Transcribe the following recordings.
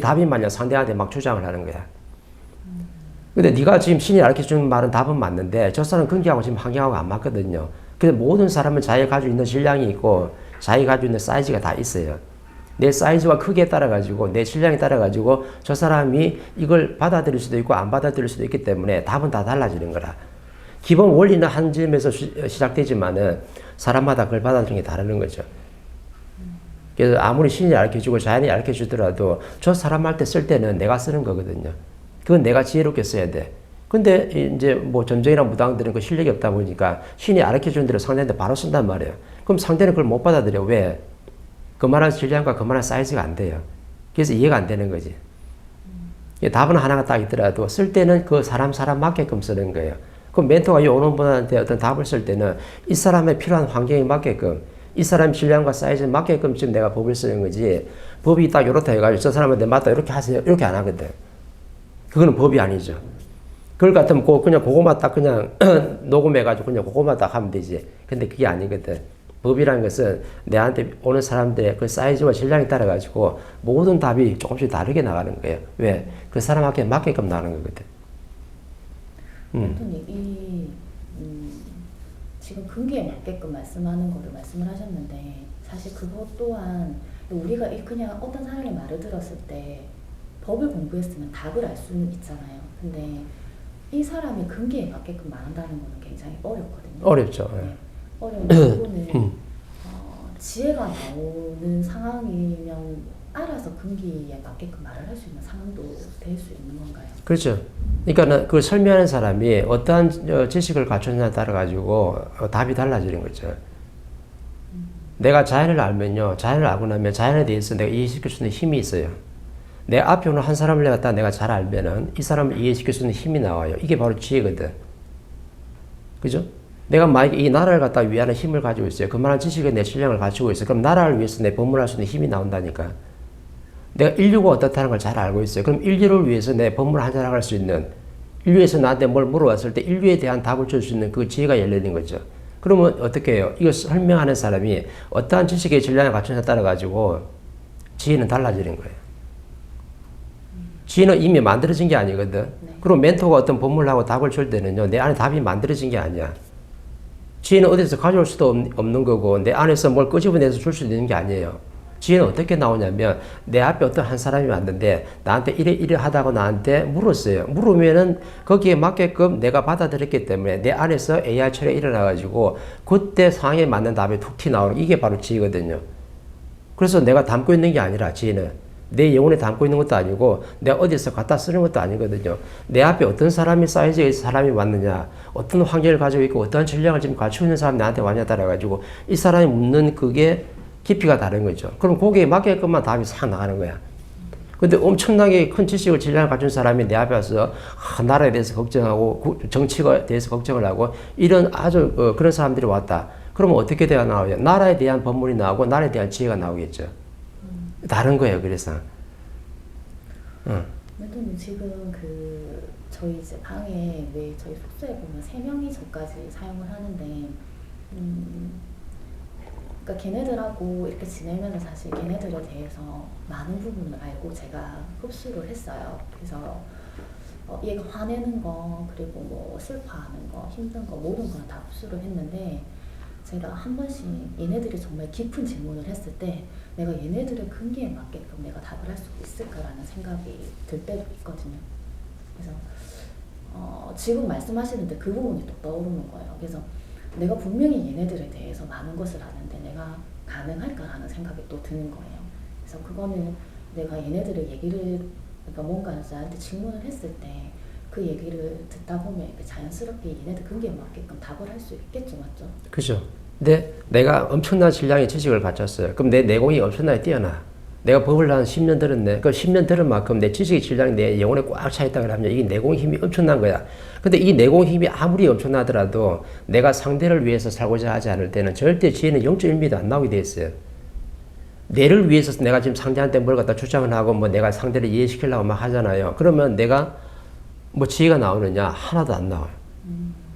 답이 맞냐 상대한테 막 주장을 하는 거야. 근데 네가 지금 신이 가르쳐주는 말은 답은 맞는데 저 사람 근기하고 지금 환경하고 안 맞거든요. 그래서 모든 사람은 자기가 가지고 있는 질량이 있고 자기가 가지고 있는 사이즈가 다 있어요. 내 사이즈와 크기에 따라 가지고 내 질량에 따라 가지고 저 사람이 이걸 받아들일 수도 있고 안 받아들일 수도 있기 때문에 답은 다 달라지는 거라. 기본 원리는 한 점에서 시작되지만은 사람마다 그걸 받아들이는 게 다르는 거죠. 그래서 아무리 신이 가르쳐주고 자연이 가르쳐주더라도 저 사람한테 쓸 때는 내가 쓰는 거거든요. 그건 내가 지혜롭게 써야 돼. 근데 이제 뭐 점쟁이랑 무당들은 그 실력이 없다 보니까 신이 가르쳐주는 대로 상대한테 바로 쓴단 말이에요. 그럼 상대는 그걸 못 받아들여. 왜? 그만한 질량과 그만한 사이즈가 안 돼요. 그래서 이해가 안 되는 거지. 답은 하나가 딱 있더라도 쓸 때는 그 사람 맞게끔 쓰는 거예요. 그럼 멘토가 이 오는 분한테 어떤 답을 쓸 때는 이 사람의 필요한 환경에 맞게끔 이 사람 질량과 사이즈에 맞게끔 지금 내가 법을 쓰는 거지 법이 딱 이렇다 해가지고 저 사람한테 맞다 이렇게 하세요 이렇게 안 하거든. 그거는 법이 아니죠. 그걸 같으면 그냥 그거만 딱 그냥 녹음해가지고 그냥 그거만 딱 하면 되지. 근데 그게 아니거든. 법이라는 것은 내한테 오는 사람들의 그 사이즈와 질량에 따라 가지고 모든 답이 조금씩 다르게 나가는 거예요. 왜? 그 사람한테 맞게끔 나가는 거거든. 이 지금 근기에 맞게끔 말씀하는 거를 말씀을 하셨는데 사실 그것 또한 우리가 그냥 어떤 사람의 말을 들었을 때 법을 공부했으면 답을 알 수는 있잖아요. 근데 이 사람이 근기에 맞게끔 말한다는 거는 굉장히 어렵거든요. 어렵죠. 네. 어려운 부분은 지혜가 나오는 상황이면 알아서 근기에 맞게끔 말을 할 수 있는 상황도 될 수 있는 건가요? 그렇죠. 그러니까 그걸 설명하는 사람이 어떠한 지식을 갖췄냐에 따라 가지고 답이 달라지는 거죠. 내가 자연을 알면요, 자연을 알고 나면 자연에 대해서 내가 이해시킬 수 있는 힘이 있어요. 내 앞에 오는 한 사람을 내가 잘 알면은 이 사람을 이해시킬 수 있는 힘이 나와요. 이게 바로 지혜거든. 그죠? 내가 만약에 이 나라를 갖다 위하는 힘을 가지고 있어요. 그만한 지식의 내 실력을 가지고 있어요. 그럼 나라를 위해서 내 법문할 수 있는 힘이 나온다니까. 내가 인류가 어떻다는 걸 잘 알고 있어요. 그럼 인류를 위해서 내 법문을 한잔할 수 있는, 인류에서 나한테 뭘 물어봤을 때 인류에 대한 답을 줄 수 있는 그 지혜가 열리는 거죠. 그러면 어떻게 해요? 이거 설명하는 사람이 어떠한 지식의 질량을 갖춘다에 따라 가지고 지혜는 달라지는 거예요. 지혜는 이미 만들어진 게 아니거든. 네. 그리고 멘토가 어떤 법문을 하고 답을 줄 때는요, 내 안에 답이 만들어진 게 아니야. 지혜는 어디서 가져올 수도 없는 거고, 내 안에서 뭘 끄집어내서 줄 수 있는 게 아니에요. 지혜는 어떻게 나오냐면, 내 앞에 어떤 한 사람이 왔는데, 나한테 이래 하다고 나한테 물었어요. 물으면은 거기에 맞게끔 내가 받아들였기 때문에 내 안에서 AI 처리가 일어나가지고, 그때 상황에 맞는 답이 툭 튀어나오는 이게 바로 지혜거든요. 그래서 내가 담고 있는 게 아니라, 지혜는. 내 영혼에 담고 있는 것도 아니고 내가 어디서 갖다 쓰는 것도 아니거든요. 내 앞에 어떤 사람이 사이즈의 사람이 왔느냐, 어떤 환경을 가지고 있고 어떤 전략을 지금 갖추고 있는 사람이 나한테 왔냐 따라 가지고 이 사람이 묻는 그게 깊이가 다른 거죠. 그럼 거기에 맞게끔만 답이 싹 나가는 거야. 근데 엄청나게 큰 지식을 질량을 갖춘 사람이 내 앞에 와서 나라에 대해서 걱정하고 정치에 대해서 걱정을 하고 이런 아주 그런 사람들이 왔다. 그러면 어떻게 돼야 나와요? 나라에 대한 법문이 나오고 나라에 대한 지혜가 나오겠죠. 다른 거예요. 그래서. 멘토님 지금 저희 이제 방에 왜 저희 숙소에 보면 3명이 저까지 사용을 하는데, 그러니까 걔네들하고 이렇게 지내면서 사실 걔네들에 대해서 많은 부분을 알고 제가 흡수를 했어요. 그래서 얘가 화내는 거, 그리고 뭐 슬퍼하는 거, 힘든 거 모든 걸 다 흡수를 했는데. 제가 한 번씩 얘네들이 정말 깊은 질문을 했을 때 내가 얘네들의 근기에 맞게끔 내가 답을 할 수 있을까라는 생각이 들 때도 있거든요. 그래서 지금 말씀하시는데 그 부분이 또 떠오르는 거예요. 그래서 내가 분명히 얘네들에 대해서 많은 것을 아는데 내가 가능할까라는 생각이 또 드는 거예요. 그래서 그거는 내가 얘네들의 얘기를, 그러니까 뭔가 나한테 질문을 했을 때 그 얘기를 듣다 보면 자연스럽게 얘네들 근기에 맞게끔 답을 할 수 있겠죠, 맞죠? 그죠. 근데 내가 엄청난 질량의 지식을 갖췄어요. 그럼 내 내공이 엄청나게 뛰어나. 내가 법을 한 10년 들었네. 그 10년 들은 만큼 내 지식의 질량이 내 영혼에 꽉 차 있다 그러면 이게 내공 힘이 엄청난 거야. 근데 이 내공 힘이 아무리 엄청나더라도 내가 상대를 위해서 살고자 하지 않을 때는 절대 지혜는 0.1mm도 안 나오게 돼 있어요. 내를 위해서 내가 지금 상대한테 뭘 갖다 주장을 하고 뭐 내가 상대를 이해시키려고 막 하잖아요. 그러면 내가 뭐 지혜가 나오느냐? 하나도 안 나와요.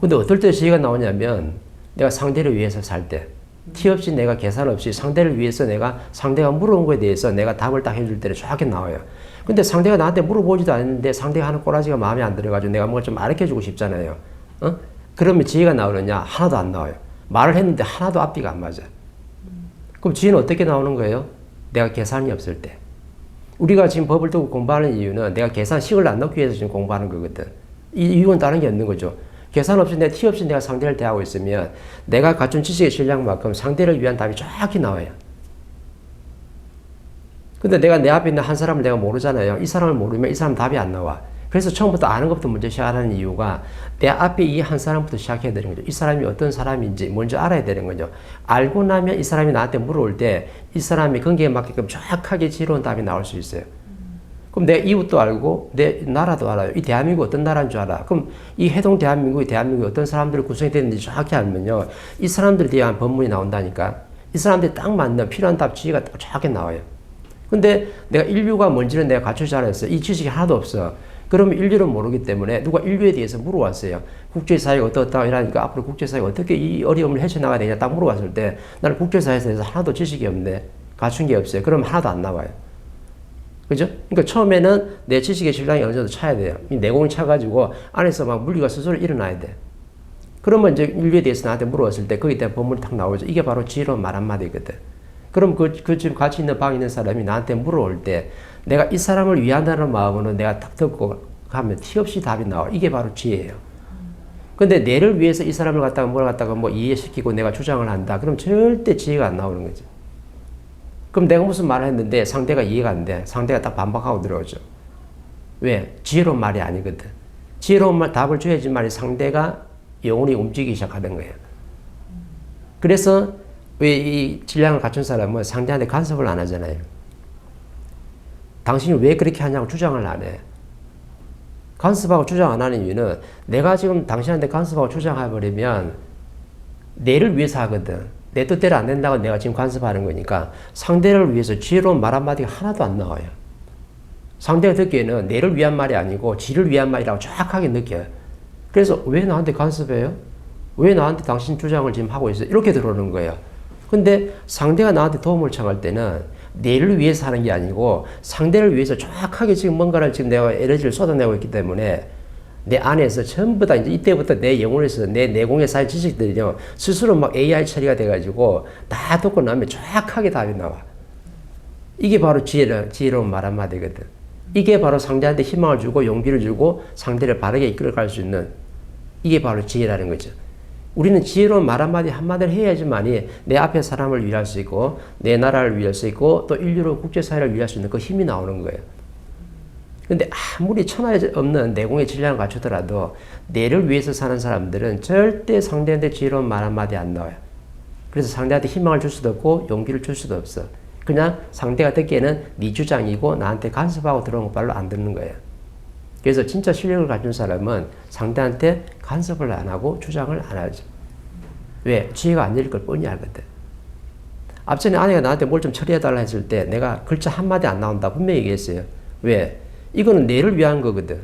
근데 어떨 때 지혜가 나오냐면 내가 상대를 위해서 살 때, 티 없이 내가 계산 없이 상대를 위해서 내가 상대가 물어본 거에 대해서 내가 답을 딱 해줄 때는 정확히 나와요. 근데 상대가 나한테 물어보지도 않는데 상대가 하는 꼬라지가 마음에 안 들어가지고 내가 뭔가 좀 가르쳐주고 싶잖아요. 어? 그러면 지혜가 나오느냐? 하나도 안 나와요. 말을 했는데 하나도 앞뒤가 안 맞아. 그럼 지혜는 어떻게 나오는 거예요? 내가 계산이 없을 때. 우리가 지금 법을 두고 공부하는 이유는 내가 계산식을 안 넣기 위해서 지금 공부하는 거거든. 이 이유는 다른 게 없는 거죠. 계산 없이 내 티 없이 내가 상대를 대하고 있으면 내가 갖춘 지식의 질량만큼 상대를 위한 답이 정확히 나와요. 근데 내가 내 앞에 있는 한 사람을 내가 모르잖아요. 이 사람을 모르면 이 사람 답이 안 나와. 그래서 처음부터 아는 것부터 먼저 시작하는 이유가 내 앞에 이 한 사람부터 시작해야 되는 거죠. 이 사람이 어떤 사람인지 먼저 알아야 되는 거죠. 알고 나면 이 사람이 나한테 물어올 때 이 사람이 거기에 맞게끔 정확하게 지혜로운 답이 나올 수 있어요. 그럼 내 이웃도 알고 내 나라도 알아요. 이 대한민국 어떤 나라인 줄 알아. 그럼 이 해동 대한민국이 어떤 사람들이 구성이 되는지 정확히 알면요. 이 사람들에 대한 법문이 나온다니까. 이 사람들이 딱 맞는 필요한 답 지혜가 딱 정확히 나와요. 근데 내가 인류가 뭔지는 내가 갖추지 않았어. 이 지식이 하나도 없어. 그러면 인류를 모르기 때문에 누가 인류에 대해서 물어왔어요. 국제사회가 어떻다 이러니까 앞으로 국제사회가 어떻게 이 어려움을 헤쳐나가야 되냐 딱 물어봤을 때 나는 국제사회에 대해서 하나도 지식이 없네. 갖춘 게 없어요. 그럼 하나도 안 나와요. 그죠? 그러니까 처음에는 내 지식의 질량이 어느 정도 차야 돼요. 이 내공이 차가지고 안에서 막 물리가 스스로 일어나야 돼. 그러면 이제 인류에 대해서 나한테 물어봤을 때 거기에 대한 법문이 딱 나오죠. 이게 바로 지혜로운 말 한마디거든. 그럼 그 지금 같이 있는 방에 있는 사람이 나한테 물어올 때 내가 이 사람을 위한다는 마음으로 내가 딱 듣고 하면 티 없이 답이 나와. 이게 바로 지혜예요. 근데 내를 위해서 이 사람을 갖다가 뭘 갖다가 뭐 이해시키고 내가 주장을 한다. 그럼 절대 지혜가 안 나오는 거죠. 그럼 내가 무슨 말을 했는데 상대가 이해가 안 돼. 상대가 딱 반박하고 들어오죠. 왜? 지혜로운 말이 아니거든. 지혜로운 말 답을 줘야지만 상대가 영혼이 움직이기 시작하는 거예요. 그래서 왜 이 질량을 갖춘 사람은 상대한테 간섭을 안 하잖아요. 당신이 왜 그렇게 하냐고 주장을 안 해. 간섭하고 주장 안 하는 이유는 내가 지금 당신한테 간섭하고 주장해버리면 내를 위해서 하거든. 내 뜻대로 안 된다고 내가 지금 간섭하는 거니까 상대를 위해서 지혜로운 말 한마디가 하나도 안 나와요. 상대가 듣기에는 내를 위한 말이 아니고 지를 위한 말이라고 정확하게 느껴요. 그래서 왜 나한테 간섭해요? 왜 나한테 당신 주장을 지금 하고 있어요? 이렇게 들어오는 거예요. 근데 상대가 나한테 도움을 청할 때는 내를 위해서 하는 게 아니고 상대를 위해서 정확하게 지금 뭔가를 지금 내가 에너지를 쏟아내고 있기 때문에 내 안에서 전부 다 이제 이때부터 내 영혼에서 내 내공의 사회 지식들이요 스스로 막 AI 처리가 돼가지고 다 듣고 나면 정확하게 답이 나와. 이게 바로 지혜로운 말 한마디거든. 이게 바로 상대한테 희망을 주고 용기를 주고 상대를 바르게 이끌어갈 수 있는 이게 바로 지혜라는 거죠. 우리는 지혜로운 말 한마디를 해야지만이 내 앞에 사람을 위할 수 있고 내 나라를 위할 수 있고 또 인류로 국제사회를 위할 수 있는 그 힘이 나오는 거예요. 근데 아무리 천하에 없는 내공의 질량을 갖추더라도 내를 위해서 사는 사람들은 절대 상대한테 지혜로운 말 한마디 안 나와요. 그래서 상대한테 희망을 줄 수도 없고 용기를 줄 수도 없어. 그냥 상대가 듣기에는 네 주장이고 나한테 간섭하고 들어온 거 별로 안 듣는 거예요. 그래서 진짜 실력을 가진 사람은 상대한테 간섭을 안 하고 주장을 안 하죠. 왜? 지혜가 안 열릴 걸 뻔히 알거든. 앞전에 아내가 나한테 뭘 좀 처리해달라 했을 때 내가 글자 한마디 안 나온다 분명히 얘기했어요. 왜? 이거는 내를 위한 거거든.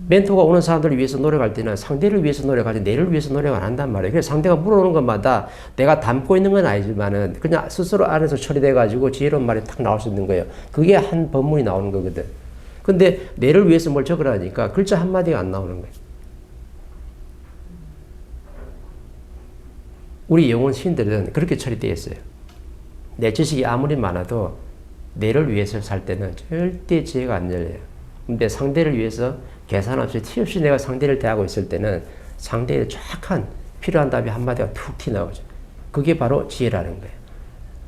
멘토가 오는 사람들을 위해서 노력할 때는 상대를 위해서 노력하지 내를 위해서 노력 안 한단 말이에요. 그래서 상대가 물어오는 것마다 내가 담고 있는 건 아니지만은 그냥 스스로 안에서 처리돼가지고 지혜로운 말이 탁 나올 수 있는 거예요. 그게 한 법문이 나오는 거거든. 근데 내를 위해서 뭘 적으라니까 글자 한마디가 안 나오는 거예요. 우리 영혼 신들은 그렇게 처리되어 있어요. 내 지식이 아무리 많아도 내를 위해서 살 때는 절대 지혜가 안 열려요. 근데 상대를 위해서 계산 없이 티 없이 내가 상대를 대하고 있을 때는 상대의 정확한 필요한 답이 한마디가 툭 튀어나오죠. 그게 바로 지혜라는 거예요.